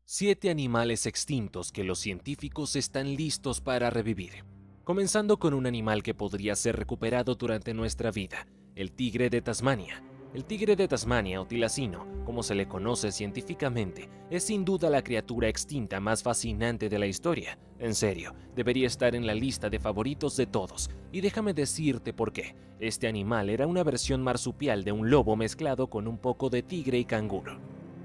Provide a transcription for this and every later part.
7 animales extintos que los científicos están listos para revivir. Comenzando con un animal que podría ser recuperado durante nuestra vida, el tigre de Tasmania. El tigre de Tasmania, o tilacino, como se le conoce científicamente, es sin duda la criatura extinta más fascinante de la historia. En serio, debería estar en la lista de favoritos de todos, y déjame decirte por qué. Este animal era una versión marsupial de un lobo mezclado con un poco de tigre y canguro.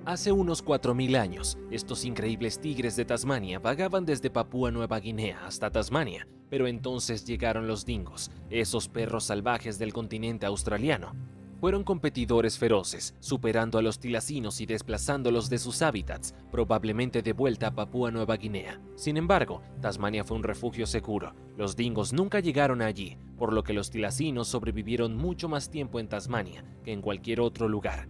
Hace unos 4000 años, estos increíbles tigres de Tasmania vagaban desde Papúa Nueva Guinea hasta Tasmania, pero entonces llegaron los dingos, esos perros salvajes del continente australiano. Fueron competidores feroces, superando a los tilacinos y desplazándolos de sus hábitats, probablemente de vuelta a Papúa Nueva Guinea. Sin embargo, Tasmania fue un refugio seguro. Los dingos nunca llegaron allí, por lo que los tilacinos sobrevivieron mucho más tiempo en Tasmania que en cualquier otro lugar.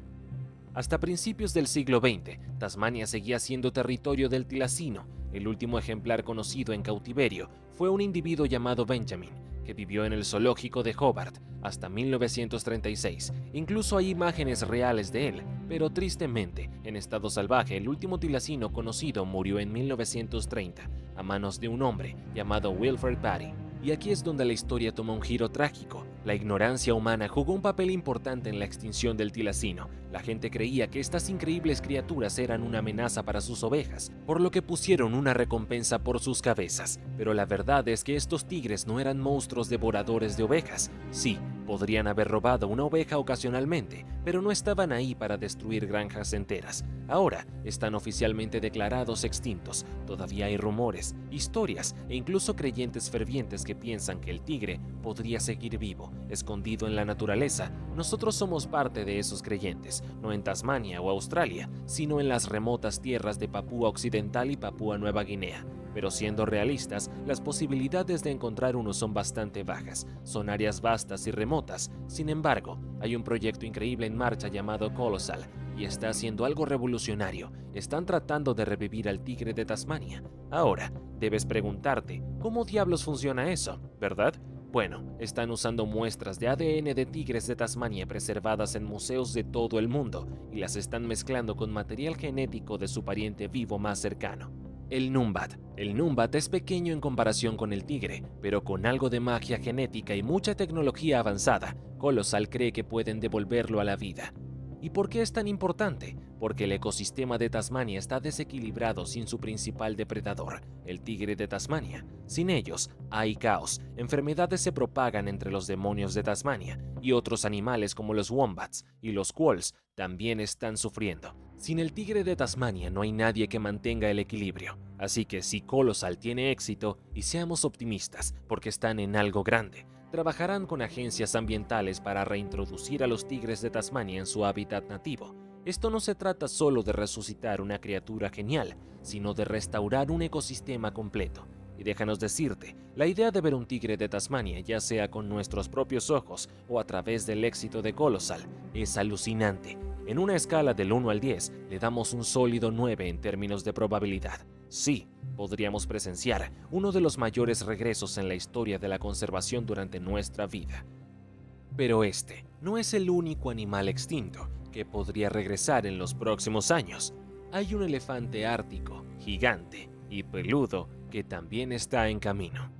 Hasta principios del siglo XX, Tasmania seguía siendo territorio del tilacino. El último ejemplar conocido en cautiverio fue un individuo llamado Benjamin, que vivió en el zoológico de Hobart hasta 1936. Incluso hay imágenes reales de él, pero tristemente, en estado salvaje, el último tilacino conocido murió en 1930 a manos de un hombre llamado Wilfred Batty. Y aquí es donde la historia toma un giro trágico. La ignorancia humana jugó un papel importante en la extinción del tilacino. La gente creía que estas increíbles criaturas eran una amenaza para sus ovejas, por lo que pusieron una recompensa por sus cabezas. Pero la verdad es que estos tigres no eran monstruos devoradores de ovejas. Sí, podrían haber robado una oveja ocasionalmente, pero no estaban ahí para destruir granjas enteras. Ahora están oficialmente declarados extintos. Todavía hay rumores, historias e incluso creyentes fervientes que piensan que el tigre podría seguir vivo, escondido en la naturaleza. Nosotros somos parte de esos creyentes, no en Tasmania o Australia, sino en las remotas tierras de Papúa Occidental y Papúa Nueva Guinea. Pero siendo realistas, las posibilidades de encontrar uno son bastante bajas. Son áreas vastas y remotas. Sin embargo, hay un proyecto increíble en marcha llamado Colossal, y está haciendo algo revolucionario. Están tratando de revivir al tigre de Tasmania. Ahora, debes preguntarte, ¿cómo diablos funciona eso, verdad? Bueno, están usando muestras de ADN de tigres de Tasmania preservadas en museos de todo el mundo y las están mezclando con material genético de su pariente vivo más cercano, el Numbat. El Numbat es pequeño en comparación con el tigre, pero con algo de magia genética y mucha tecnología avanzada, Colossal cree que pueden devolverlo a la vida. ¿Y por qué es tan importante? Porque el ecosistema de Tasmania está desequilibrado sin su principal depredador, el tigre de Tasmania. Sin ellos, hay caos, enfermedades se propagan entre los demonios de Tasmania, y otros animales como los wombats y los quolls también están sufriendo. Sin el tigre de Tasmania no hay nadie que mantenga el equilibrio. Así que si Colossal tiene éxito, y seamos optimistas, porque están en algo grande, trabajarán con agencias ambientales para reintroducir a los tigres de Tasmania en su hábitat nativo. Esto no se trata solo de resucitar una criatura genial, sino de restaurar un ecosistema completo. Y déjanos decirte, la idea de ver un tigre de Tasmania, ya sea con nuestros propios ojos o a través del éxito de Colossal, es alucinante. En una escala del 1 al 10, le damos un sólido 9 en términos de probabilidad. Sí, podríamos presenciar uno de los mayores regresos en la historia de la conservación durante nuestra vida. Pero este no es el único animal extinto que podría regresar en los próximos años. Hay un elefante ártico, gigante y peludo que también está en camino.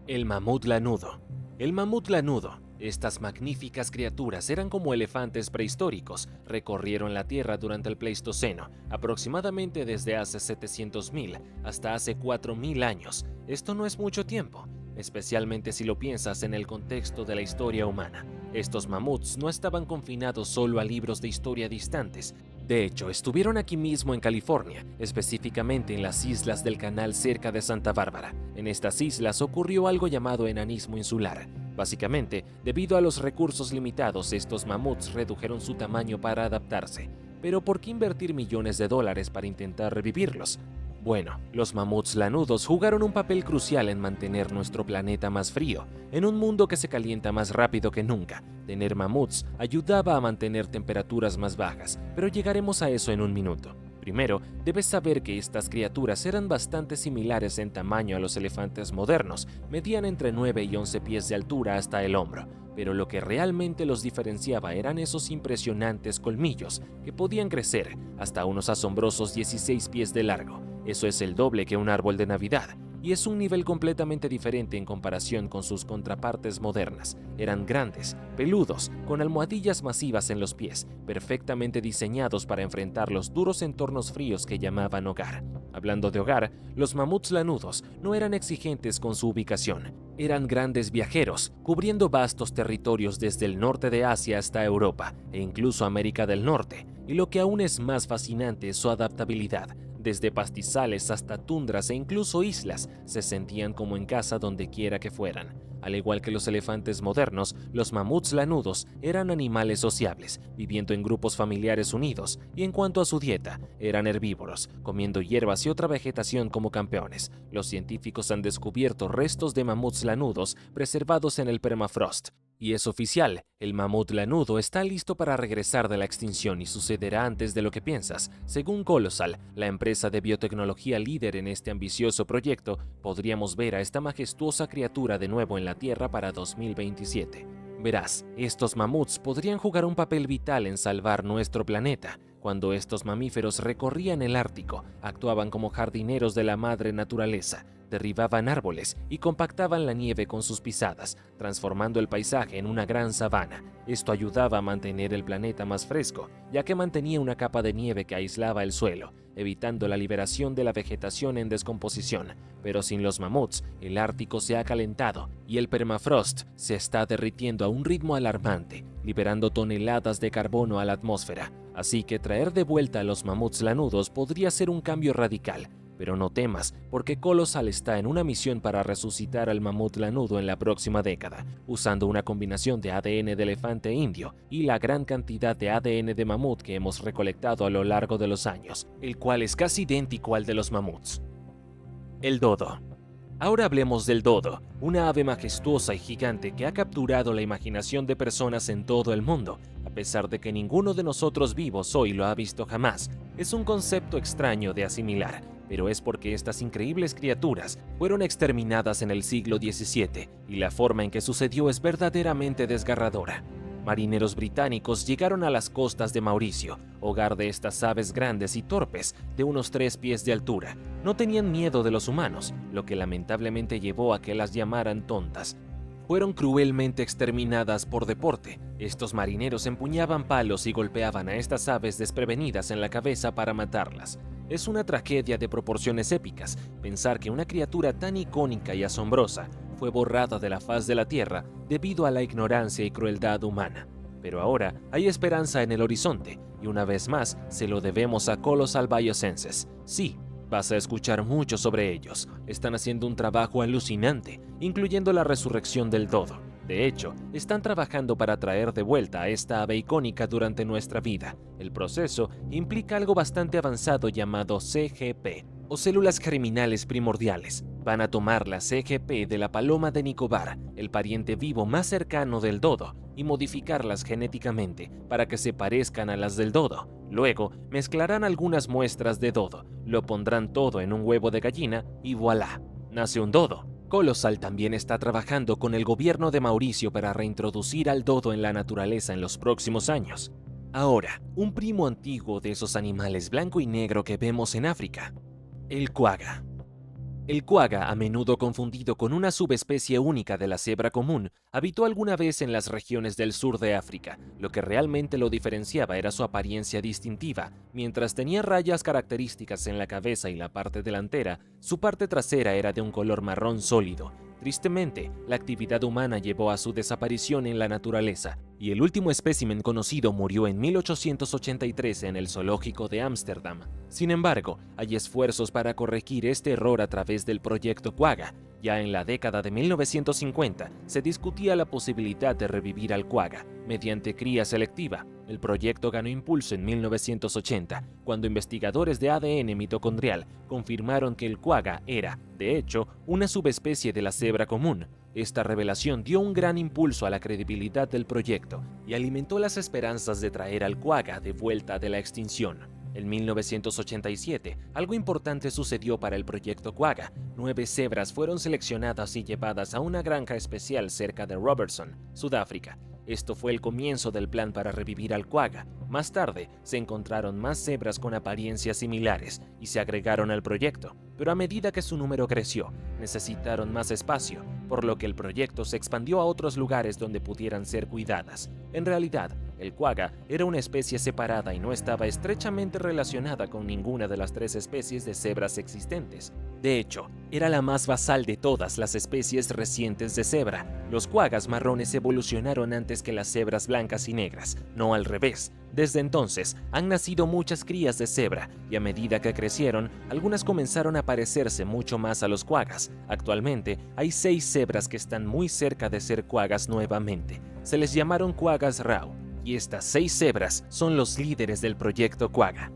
El mamut lanudo. El mamut lanudo. Estas magníficas criaturas eran como elefantes prehistóricos, recorrieron la Tierra durante el Pleistoceno, aproximadamente desde hace 700.000 hasta hace 4000 años. Esto no es mucho tiempo, especialmente si lo piensas en el contexto de la historia humana. Estos mamuts no estaban confinados solo a libros de historia distantes. De hecho, estuvieron aquí mismo en California, específicamente en las islas del Canal cerca de Santa Bárbara. En estas islas ocurrió algo llamado enanismo insular. Básicamente, debido a los recursos limitados, estos mamuts redujeron su tamaño para adaptarse. Pero ¿por qué invertir millones de dólares para intentar revivirlos? Bueno, los mamuts lanudos jugaron un papel crucial en mantener nuestro planeta más frío. En un mundo que se calienta más rápido que nunca, tener mamuts ayudaba a mantener temperaturas más bajas, pero llegaremos a eso en un minuto. Primero, debes saber que estas criaturas eran bastante similares en tamaño a los elefantes modernos, medían entre 9 y 11 pies de altura hasta el hombro, pero lo que realmente los diferenciaba eran esos impresionantes colmillos que podían crecer hasta unos asombrosos 16 pies de largo. Eso es el doble que un árbol de Navidad, y es un nivel completamente diferente en comparación con sus contrapartes modernas. Eran grandes, peludos, con almohadillas masivas en los pies, perfectamente diseñados para enfrentar los duros entornos fríos que llamaban hogar. Hablando de hogar, los mamuts lanudos no eran exigentes con su ubicación. Eran grandes viajeros, cubriendo vastos territorios desde el norte de Asia hasta Europa e incluso América del Norte, y lo que aún es más fascinante es su adaptabilidad. Desde pastizales hasta tundras e incluso islas, se sentían como en casa donde quiera que fueran. Al igual que los elefantes modernos, los mamuts lanudos eran animales sociables, viviendo en grupos familiares unidos, y en cuanto a su dieta, eran herbívoros, comiendo hierbas y otra vegetación como campeones. Los científicos han descubierto restos de mamuts lanudos preservados en el permafrost. Y es oficial, el mamut lanudo está listo para regresar de la extinción y sucederá antes de lo que piensas. Según Colossal, la empresa de biotecnología líder en este ambicioso proyecto, podríamos ver a esta majestuosa criatura de nuevo en la Tierra para 2027. Verás, estos mamuts podrían jugar un papel vital en salvar nuestro planeta. Cuando estos mamíferos recorrían el Ártico, actuaban como jardineros de la madre naturaleza, derribaban árboles y compactaban la nieve con sus pisadas, transformando el paisaje en una gran sabana. Esto ayudaba a mantener el planeta más fresco, ya que mantenía una capa de nieve que aislaba el suelo, evitando la liberación de la vegetación en descomposición. Pero sin los mamuts, el Ártico se ha calentado y el permafrost se está derritiendo a un ritmo alarmante, liberando toneladas de carbono a la atmósfera. Así que traer de vuelta a los mamuts lanudos podría ser un cambio radical. Pero no temas, porque Colossal está en una misión para resucitar al mamut lanudo en la próxima década, usando una combinación de ADN de elefante indio y la gran cantidad de ADN de mamut que hemos recolectado a lo largo de los años, el cual es casi idéntico al de los mamuts. El dodo. Ahora hablemos del dodo, una ave majestuosa y gigante que ha capturado la imaginación de personas en todo el mundo, a pesar de que ninguno de nosotros vivos hoy lo ha visto jamás. Es un concepto extraño de asimilar, pero es porque estas increíbles criaturas fueron exterminadas en el siglo XVII y la forma en que sucedió es verdaderamente desgarradora. Marineros británicos llegaron a las costas de Mauricio, hogar de estas aves grandes y torpes, de unos 3 pies de altura. No tenían miedo de los humanos, lo que lamentablemente llevó a que las llamaran tontas. Fueron cruelmente exterminadas por deporte. Estos marineros empuñaban palos y golpeaban a estas aves desprevenidas en la cabeza para matarlas. Es una tragedia de proporciones épicas pensar que una criatura tan icónica y asombrosa fue borrada de la faz de la Tierra debido a la ignorancia y crueldad humana. Pero ahora hay esperanza en el horizonte, y una vez más se lo debemos a Colossal Biosciences. Sí, vas a escuchar mucho sobre ellos. Están haciendo un trabajo alucinante, incluyendo la resurrección del dodo. De hecho, están trabajando para traer de vuelta a esta ave icónica durante nuestra vida. El proceso implica algo bastante avanzado llamado CGP, o células germinales primordiales. Van a tomar la CGP de la paloma de Nicobar, el pariente vivo más cercano del dodo, y modificarlas genéticamente para que se parezcan a las del dodo. Luego, mezclarán algunas muestras de dodo, lo pondrán todo en un huevo de gallina y voilà, nace un dodo. Colossal también está trabajando con el gobierno de Mauricio para reintroducir al dodo en la naturaleza en los próximos años. Ahora, un primo antiguo de esos animales blanco y negro que vemos en África, el cuaga. El cuaga, a menudo confundido con una subespecie única de la cebra común, habitó alguna vez en las regiones del sur de África. Lo que realmente lo diferenciaba era su apariencia distintiva. Mientras tenía rayas características en la cabeza y la parte delantera, su parte trasera era de un color marrón sólido. Tristemente, la actividad humana llevó a su desaparición en la naturaleza, y el último espécimen conocido murió en 1883 en el zoológico de Ámsterdam. Sin embargo, hay esfuerzos para corregir este error a través del proyecto Quagga. Ya en la década de 1950 se discutía la posibilidad de revivir al quagga mediante cría selectiva. El proyecto ganó impulso en 1980, cuando investigadores de ADN mitocondrial confirmaron que el quagga era, de hecho, una subespecie de la cebra común. Esta revelación dio un gran impulso a la credibilidad del proyecto y alimentó las esperanzas de traer al quagga de vuelta de la extinción. En 1987, algo importante sucedió para el proyecto Quagga. 9 cebras fueron seleccionadas y llevadas a una granja especial cerca de Robertson, Sudáfrica. Esto fue el comienzo del plan para revivir al quagga. Más tarde, se encontraron más cebras con apariencias similares y se agregaron al proyecto, pero a medida que su número creció, necesitaron más espacio, por lo que el proyecto se expandió a otros lugares donde pudieran ser cuidadas. En realidad, el quagga era una especie separada y no estaba estrechamente relacionada con ninguna de las 3 especies de cebras existentes. De hecho, era la más basal de todas las especies recientes de cebra. Los quaggas marrones evolucionaron antes que las cebras blancas y negras, no al revés. Desde entonces, han nacido muchas crías de cebra, y a medida que crecieron, algunas comenzaron a parecerse mucho más a los quaggas. Actualmente, hay 6 cebras que están muy cerca de ser quaggas nuevamente. Se les llamaron quaggas Rao, y estas 6 cebras son los líderes del proyecto Quagga.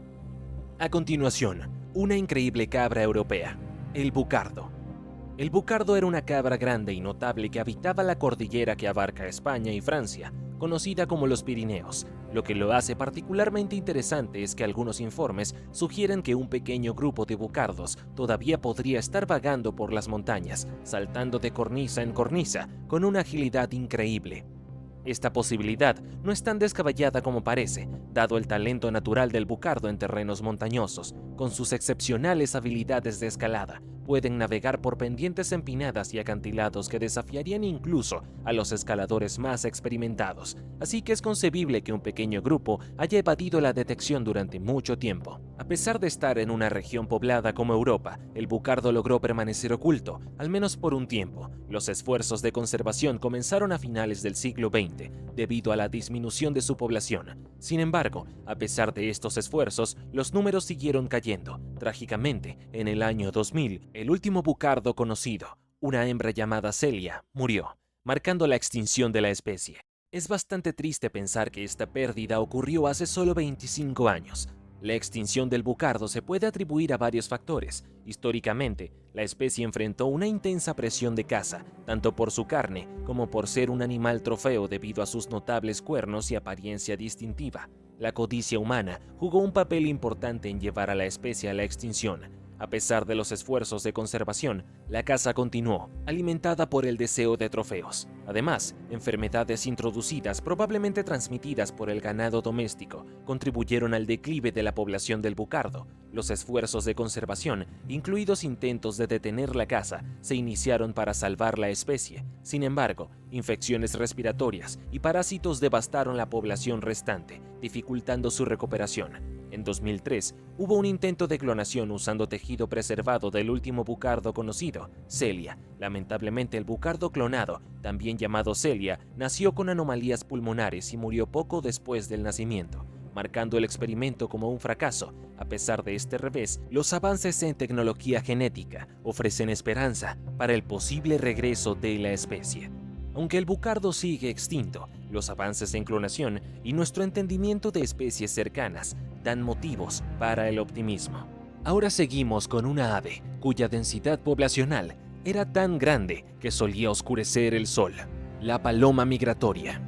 A continuación, una increíble cabra europea, el bucardo. El bucardo era una cabra grande y notable que habitaba la cordillera que abarca España y Francia, conocida como los Pirineos. Lo que lo hace particularmente interesante es que algunos informes sugieren que un pequeño grupo de bucardos todavía podría estar vagando por las montañas, saltando de cornisa en cornisa, con una agilidad increíble. Esta posibilidad no es tan descabellada como parece, dado el talento natural del bucardo en terrenos montañosos. Con sus excepcionales habilidades de escalada, pueden navegar por pendientes empinadas y acantilados que desafiarían incluso a los escaladores más experimentados, así que es concebible que un pequeño grupo haya evadido la detección durante mucho tiempo. A pesar de estar en una región poblada como Europa, el bucardo logró permanecer oculto, al menos por un tiempo. Los esfuerzos de conservación comenzaron a finales del siglo XX, debido a la disminución de su población. Sin embargo, a pesar de estos esfuerzos, los números siguieron cayendo. Trágicamente, en el año 2000, el último bucardo conocido, una hembra llamada Celia, murió, marcando la extinción de la especie. Es bastante triste pensar que esta pérdida ocurrió hace solo 25 años. La extinción del bucardo se puede atribuir a varios factores. Históricamente, la especie enfrentó una intensa presión de caza, tanto por su carne como por ser un animal trofeo debido a sus notables cuernos y apariencia distintiva. La codicia humana jugó un papel importante en llevar a la especie a la extinción. A pesar de los esfuerzos de conservación, la caza continuó, alimentada por el deseo de trofeos. Además, enfermedades introducidas, probablemente transmitidas por el ganado doméstico, contribuyeron al declive de la población del bucardo. Los esfuerzos de conservación, incluidos intentos de detener la caza, se iniciaron para salvar la especie. Sin embargo, infecciones respiratorias y parásitos devastaron la población restante, dificultando su recuperación. En 2003, hubo un intento de clonación usando tejido preservado del último bucardo conocido, Celia. Lamentablemente, el bucardo clonado, también llamado Celia, nació con anomalías pulmonares y murió poco después del nacimiento, marcando el experimento como un fracaso. A pesar de este revés, los avances en tecnología genética ofrecen esperanza para el posible regreso de la especie. Aunque el bucardo sigue extinto, los avances en clonación y nuestro entendimiento de especies cercanas dan motivos para el optimismo. Ahora seguimos con una ave cuya densidad poblacional era tan grande que solía oscurecer el sol: la paloma migratoria.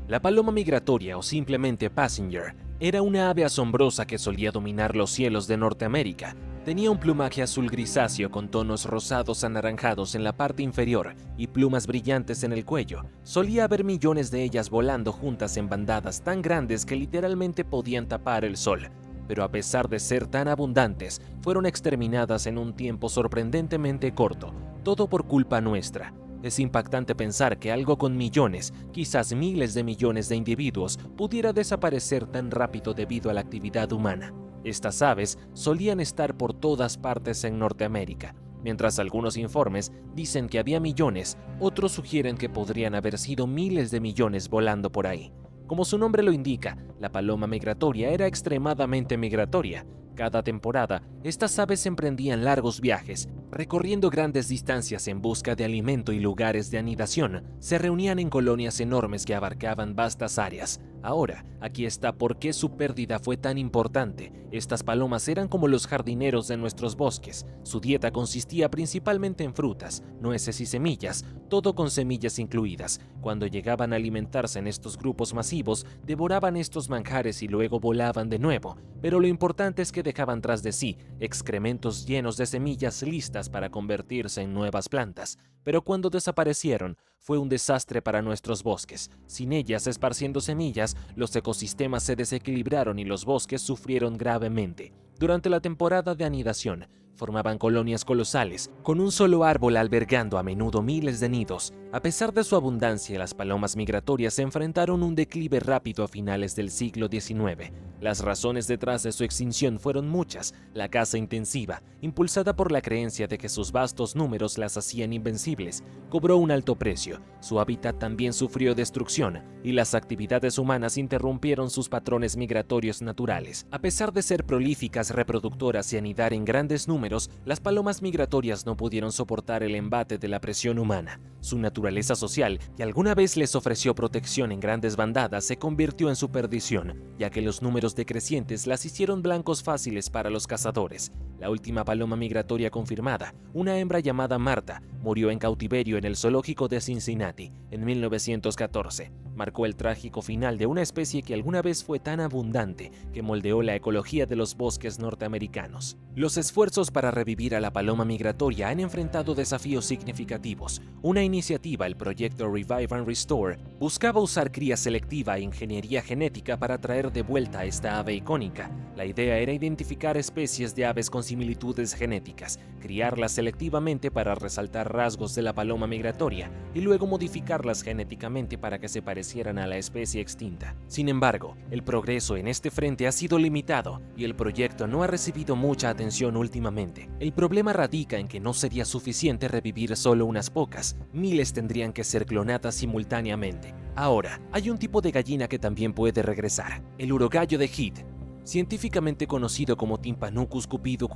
La paloma migratoria, o simplemente passenger, era una ave asombrosa que solía dominar los cielos de Norteamérica. Tenía un plumaje azul grisáceo con tonos rosados anaranjados en la parte inferior y plumas brillantes en el cuello. Solía haber millones de ellas volando juntas en bandadas tan grandes que literalmente podían tapar el sol. Pero a pesar de ser tan abundantes, fueron exterminadas en un tiempo sorprendentemente corto, todo por culpa nuestra. Es impactante pensar que algo con millones, quizás miles de millones de individuos, pudiera desaparecer tan rápido debido a la actividad humana. Estas aves solían estar por todas partes en Norteamérica. Mientras algunos informes dicen que había millones, otros sugieren que podrían haber sido miles de millones volando por ahí. Como su nombre lo indica, la paloma migratoria era extremadamente migratoria. Cada temporada, estas aves emprendían largos viajes Recorriendo grandes distancias en busca de alimento y lugares de anidación, se reunían en colonias enormes que abarcaban vastas áreas. Ahora, aquí está por qué su pérdida fue tan importante. Estas palomas eran como los jardineros de nuestros bosques. Su dieta consistía principalmente en frutas, nueces y semillas, todo con semillas incluidas. Cuando llegaban a alimentarse en estos grupos masivos, devoraban estos manjares y luego volaban de nuevo. Pero lo importante es que dejaban tras de sí excrementos llenos de semillas listas para convertirse en nuevas plantas. Pero cuando desaparecieron, fue un desastre para nuestros bosques. Sin ellas esparciendo semillas, los ecosistemas se desequilibraron y los bosques sufrieron gravemente. Durante la temporada de anidación, formaban colonias colosales, con un solo árbol albergando a menudo miles de nidos. A pesar de su abundancia, las palomas migratorias se enfrentaron a un declive rápido a finales del siglo XIX. Las razones detrás de su extinción fueron muchas. La caza intensiva, impulsada por la creencia de que sus vastos números las hacían invencibles, cobró un alto precio. Su hábitat también sufrió destrucción, y las actividades humanas interrumpieron sus patrones migratorios naturales. A pesar de ser prolíficas reproductoras y anidar en grandes números, las palomas migratorias no pudieron soportar el embate de la presión humana. Su naturaleza social, que alguna vez les ofreció protección en grandes bandadas, se convirtió en su perdición, ya que los números decrecientes las hicieron blancos fáciles para los cazadores. La última paloma migratoria confirmada, una hembra llamada Marta, murió en cautiverio en el zoológico de Cincinnati en 1914. Marcó el trágico final de una especie que alguna vez fue tan abundante que moldeó la ecología de los bosques norteamericanos. Los esfuerzos para revivir a la paloma migratoria han enfrentado desafíos significativos. Una iniciativa, el proyecto Revive and Restore, buscaba usar cría selectiva e ingeniería genética para traer de vuelta a esta ave icónica. La idea era identificar especies de aves con similitudes genéticas, criarlas selectivamente para resaltar rasgos de la paloma migratoria y luego modificarlas genéticamente para que se parecieran a la especie extinta. Sin embargo, el progreso en este frente ha sido limitado y el proyecto no ha recibido mucha atención últimamente. El problema radica en que no sería suficiente revivir solo unas pocas, miles tendrían que ser clonadas simultáneamente. Ahora, hay un tipo de gallina que también puede regresar, el urogallo de Heath. Científicamente conocido como Tympanucus cupido,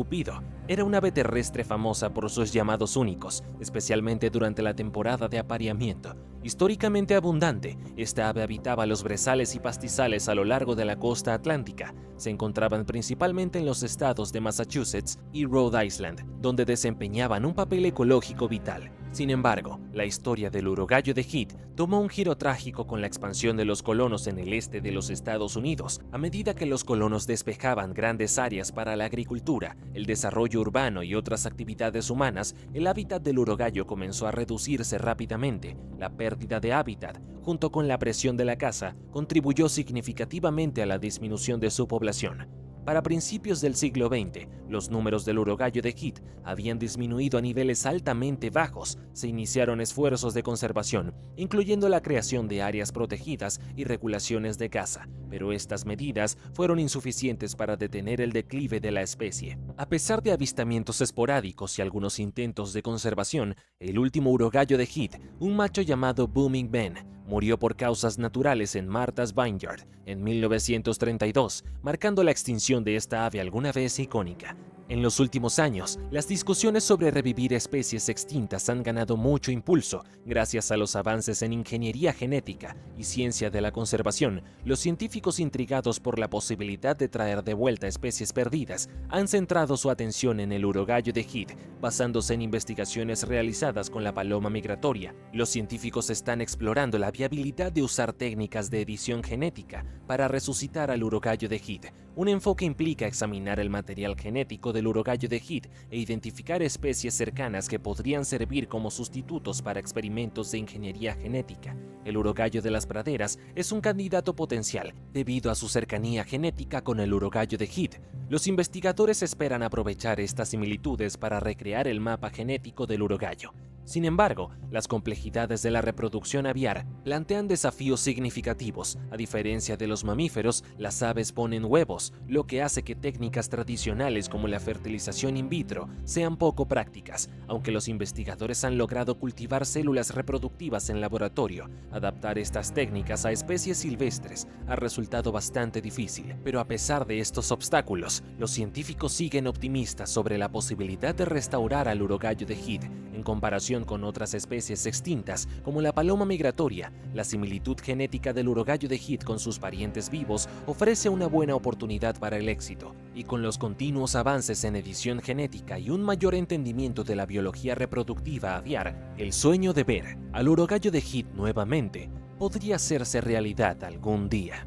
era un ave terrestre famosa por sus llamados únicos, especialmente durante la temporada de apareamiento. Históricamente abundante, esta ave habitaba los brezales y pastizales a lo largo de la costa atlántica. Se encontraban principalmente en los estados de Massachusetts y Rhode Island, donde desempeñaban un papel ecológico vital. Sin embargo, la historia del urogallo de Heath tomó un giro trágico con la expansión de los colonos en el este de los Estados Unidos. A medida que los colonos despejaban grandes áreas para la agricultura, el desarrollo urbano y otras actividades humanas, el hábitat del urogallo comenzó a reducirse rápidamente. La pérdida de hábitat, junto con la presión de la caza, contribuyó significativamente a la disminución de su población. Para principios del siglo XX, los números del urogallo de Heath habían disminuido a niveles altamente bajos. Se iniciaron esfuerzos de conservación, incluyendo la creación de áreas protegidas y regulaciones de caza, pero estas medidas fueron insuficientes para detener el declive de la especie. A pesar de avistamientos esporádicos y algunos intentos de conservación, el último urogallo de Heath, un macho llamado Booming Ben, murió por causas naturales en Martha's Vineyard en 1932, marcando la extinción de esta ave alguna vez icónica. En los últimos años, las discusiones sobre revivir especies extintas han ganado mucho impulso. Gracias a los avances en ingeniería genética y ciencia de la conservación, los científicos intrigados por la posibilidad de traer de vuelta especies perdidas han centrado su atención en el urogallo de Heath, basándose en investigaciones realizadas con la paloma migratoria. Los científicos están explorando la viabilidad de usar técnicas de edición genética para resucitar al urogallo de Heath. Un enfoque implica examinar el material genético del urogallo de Heath e identificar especies cercanas que podrían servir como sustitutos para experimentos de ingeniería genética. El urogallo de las praderas es un candidato potencial debido a su cercanía genética con el urogallo de Heath. Los investigadores esperan aprovechar estas similitudes para recrear el mapa genético del urogallo. Sin embargo, las complejidades de la reproducción aviar plantean desafíos significativos. A diferencia de los mamíferos, las aves ponen huevos, lo que hace que técnicas tradicionales como la fertilización in vitro sean poco prácticas. Aunque los investigadores han logrado cultivar células reproductivas en laboratorio, adaptar estas técnicas a especies silvestres ha resultado bastante difícil. Pero a pesar de estos obstáculos, los científicos siguen optimistas sobre la posibilidad de restaurar al urogallo de Heath. En comparación con otras especies extintas, como la paloma migratoria, la similitud genética del urogallo de Heath con sus parientes vivos ofrece una buena oportunidad para el éxito, y con los continuos avances en edición genética y un mayor entendimiento de la biología reproductiva aviar, el sueño de ver al urogallo de Heath nuevamente podría hacerse realidad algún día.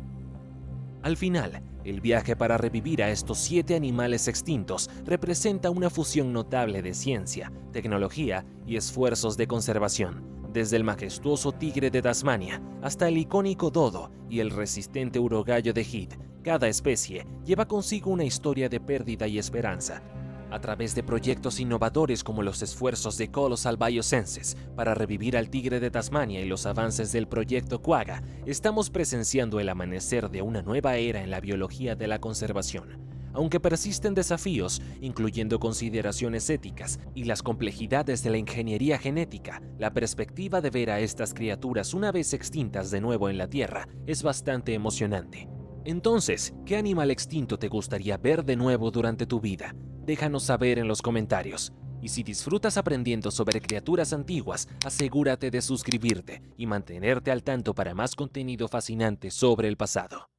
Al final, el viaje para revivir a estos 7 animales extintos representa una fusión notable de ciencia, tecnología y esfuerzos de conservación. Desde el majestuoso tigre de Tasmania hasta el icónico dodo y el resistente urogallo de Heath, cada especie lleva consigo una historia de pérdida y esperanza. A través de proyectos innovadores como los esfuerzos de Colossal Biosciences para revivir al tigre de Tasmania y los avances del proyecto Quagga, estamos presenciando el amanecer de una nueva era en la biología de la conservación. Aunque persisten desafíos, incluyendo consideraciones éticas y las complejidades de la ingeniería genética, la perspectiva de ver a estas criaturas una vez extintas de nuevo en la Tierra es bastante emocionante. Entonces, ¿qué animal extinto te gustaría ver de nuevo durante tu vida? Déjanos saber en los comentarios. Y si disfrutas aprendiendo sobre criaturas antiguas, asegúrate de suscribirte y mantenerte al tanto para más contenido fascinante sobre el pasado.